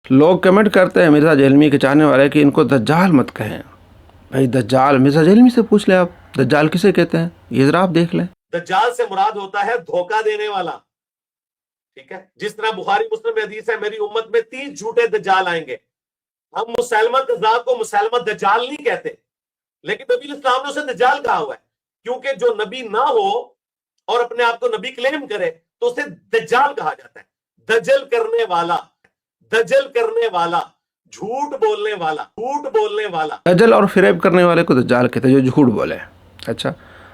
لوگ کمنٹ کرتے ہیں مرزا جہلمی کے چاہنے والے کہ ان کو دجال مت کہیں. بھائی دجال مرزا جہلمی سے پوچھ لیں آپ دجال کسے کہتے ہیں, یہ ذرا آپ دیکھ لیں. دجال سے مراد ہوتا ہے دھوکہ دینے والا. ٹھیک ہے, جس طرح بخاری مسلم میں حدیث ہے میری امت میں 30 جھوٹے دجال آئیں گے. ہم مسلمہ کذاب کو مسلمہ دجال نہیں کہتے, لیکن نبی اسلام نے اسے دجال کہا ہوا ہے, کیونکہ جو نبی نہ ہو اور اپنے آپ کو نبی کلیم کرے تو اسے دجال کہا جاتا ہے. دجل کرنے والا, دجل کرنے والا, جھوٹ بولنے والا, جھوٹ بولنے والا. دجل اور فریب کرنے والے کو دجال کہتے ہیں جو جھوٹ بولے. اچھا,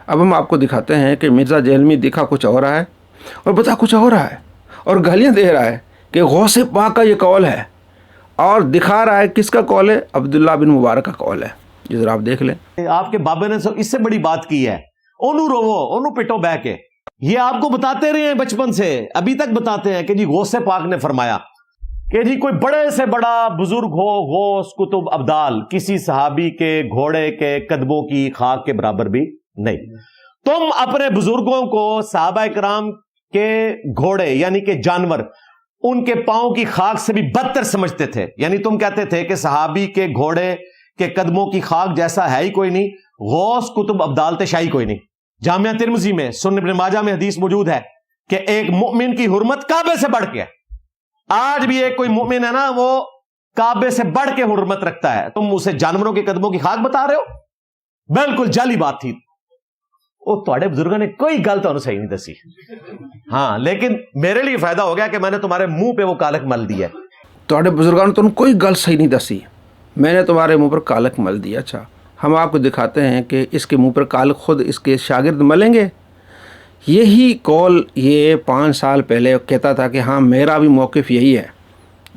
اب ہم آپ کو دکھاتے ہیں کہ مرزا جہلمی دکھا کچھ اور رہا ہے اور بتا کچھ اور رہا ہے, اور گالیاں دے رہا ہے کہ غوث پاک کا یہ قول ہے, اور دکھا رہا ہے کس کا قول ہے, عبداللہ بن مبارک کا قول ہے. یہ ذرا آپ دیکھ لیں. آپ کے بابے نے اس سے بڑی بات کی ہے, اونو روو اونو پٹو بہ کے. یہ آپ کو بتاتے رہے ہیں بچپن سے, ابھی تک بتاتے ہیں کہ جی غوث پاک نے فرمایا کہ جی کوئی بڑے سے بڑا بزرگ ہو, غوث کتب ابدال, کسی صحابی کے گھوڑے کے قدموں کی خاک کے برابر بھی نہیں. تم اپنے بزرگوں کو صحابہ کرام کے گھوڑے یعنی کہ جانور ان کے پاؤں کی خاک سے بھی بدتر سمجھتے تھے. یعنی تم کہتے تھے کہ صحابی کے گھوڑے کے قدموں کی خاک جیسا ہے ہی کوئی نہیں, غوث کتب ابدال تشائی کوئی نہیں. جامعہ ترمذی میں سنن ابن ماجہ میں حدیث موجود ہے کہ ایک مؤمن کی حرمت کعبے سے بڑھ کے ہے. آج بھی ایک کوئی مؤمن ہے نا, وہ کعبے سے بڑھ کے حرمت رکھتا ہے, تم اسے جانوروں کے قدموں کی خاک بتا رہے ہو. بالکل جعلی بات تھی. وہ تھوڑے بزرگوں نے کوئی گل تو صحیح نہیں دسی. ہاں, لیکن میرے لیے فائدہ ہو گیا کہ میں نے تمہارے منہ پہ وہ کالک مل دی ہے. تھوڑے بزرگوں نے تو کوئی گل صحیح نہیں دسی, میں نے تمہارے منہ پر کالک مل دیا. اچھا, ہم آپ کو دکھاتے ہیں کہ اس کے منہ پر کالک خود اس کے شاگرد ملیں گے. یہی قول یہ 5 سال پہلے کہتا تھا کہ ہاں میرا بھی موقف یہی ہے.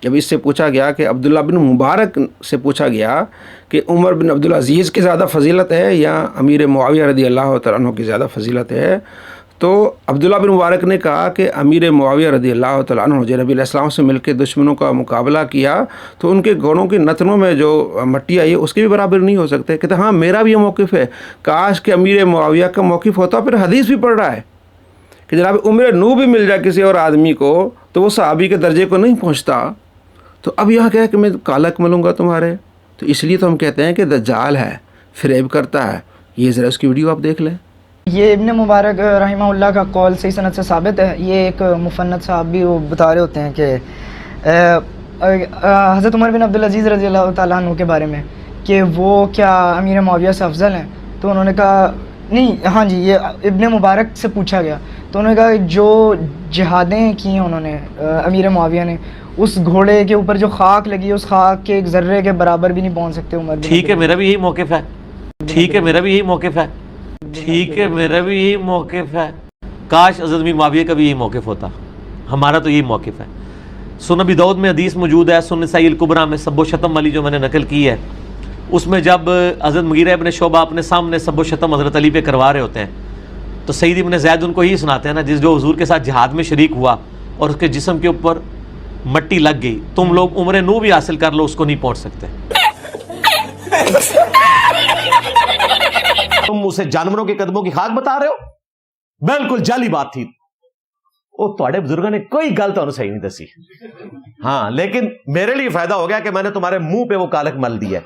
جب اس سے پوچھا گیا کہ عبداللہ بن مبارک سے پوچھا گیا کہ عمر بن عبدالعزیز کی زیادہ فضیلت ہے یا امیر معاویہ رضی اللہ تعالیٰ عنہ کی زیادہ فضیلت ہے, تو عبداللہ بن مبارک نے کہا کہ امیر معاویہ رضی اللہ تعالیٰ عنہ جو نبی علیہ السلام سے مل کے دشمنوں کا مقابلہ کیا تو ان کے گھوڑوں کی نتنوں میں جو مٹی آئی ہے اس کے بھی برابر نہیں ہو سکتے. کہتے ہاں میرا بھی یہ موقف ہے. کاش کہ امیر معاویہ کا موقف ہوتا. پھر حدیث بھی پڑھ رہا ہے کہ جناب عمر نو بھی مل جائے کسی اور آدمی کو تو وہ صحابی کے درجے کو نہیں پہنچتا. تو اب یہاں کہا کہ میں کالک ملوں گا تمہارے, تو اس لیے تو ہم کہتے ہیں کہ دجال ہے, فریب کرتا ہے. یہ ذرا اس کی ویڈیو آپ دیکھ لیں. یہ ابن مبارک رحمہ اللہ کا قول صحیح سند سے ثابت ہے. یہ ایک مفند صاحب بھی وہ بتا رہے ہوتے ہیں کہ حضرت عمر بن عبدالعزیز رضی اللہ تعالیٰ عنہ کے بارے میں کہ وہ کیا امیر معاویہ سے افضل ہیں, تو انہوں نے کہا نہیں, ہاں جی یہ ابن مبارک سے پوچھا گیا تو انہوں نے کہا جو جہادیں کی ہیں انہوں نے امیر معاویہ نے, اس گھوڑے کے اوپر جو خاک لگی اس خاک کے ایک ذرے کے برابر بھی نہیں پہنچ سکتے عمر. ٹھیک ہے, میرا بھی یہی موقف ہے. ٹھیک ہے, میرا بھی یہی موقف ہے. ٹھیک ہے, میرا بھی یہی موقف ہے. کاش حضرت امیر معاویہ کا بھی یہی موقف ہوتا. ہمارا تو یہی موقف ہے. سنن ابی داؤد میں حدیث موجود ہے, سنن نسائی الکبریٰ میں سب و شتم والی جو میں نے نقل کی ہے, اس میں جب حضرت مغیرہ ابن شعبہ اپنے سامنے سب و شتم حضرت علی پہ کروا رہے ہوتے ہیں تو سعید ابن زید ان کو ہی سناتے ہیں نا, جس جو حضور کے ساتھ جہاد میں شریک ہوا اور اس کے جسم کے اوپر مٹی لگ گئی, تم لوگ عمر نو بھی حاصل کر لو اس کو نہیں پہنچ سکتے. تم اسے جانوروں کے قدموں کی خاک بتا رہے ہو. بالکل جعلی بات تھی. وہ تھوڑے بزرگوں نے کوئی گل تو صحیح نہیں دسی. ہاں, لیکن میرے لیے فائدہ ہو گیا کہ میں نے تمہارے منہ پہ وہ کالک مل دی ہے.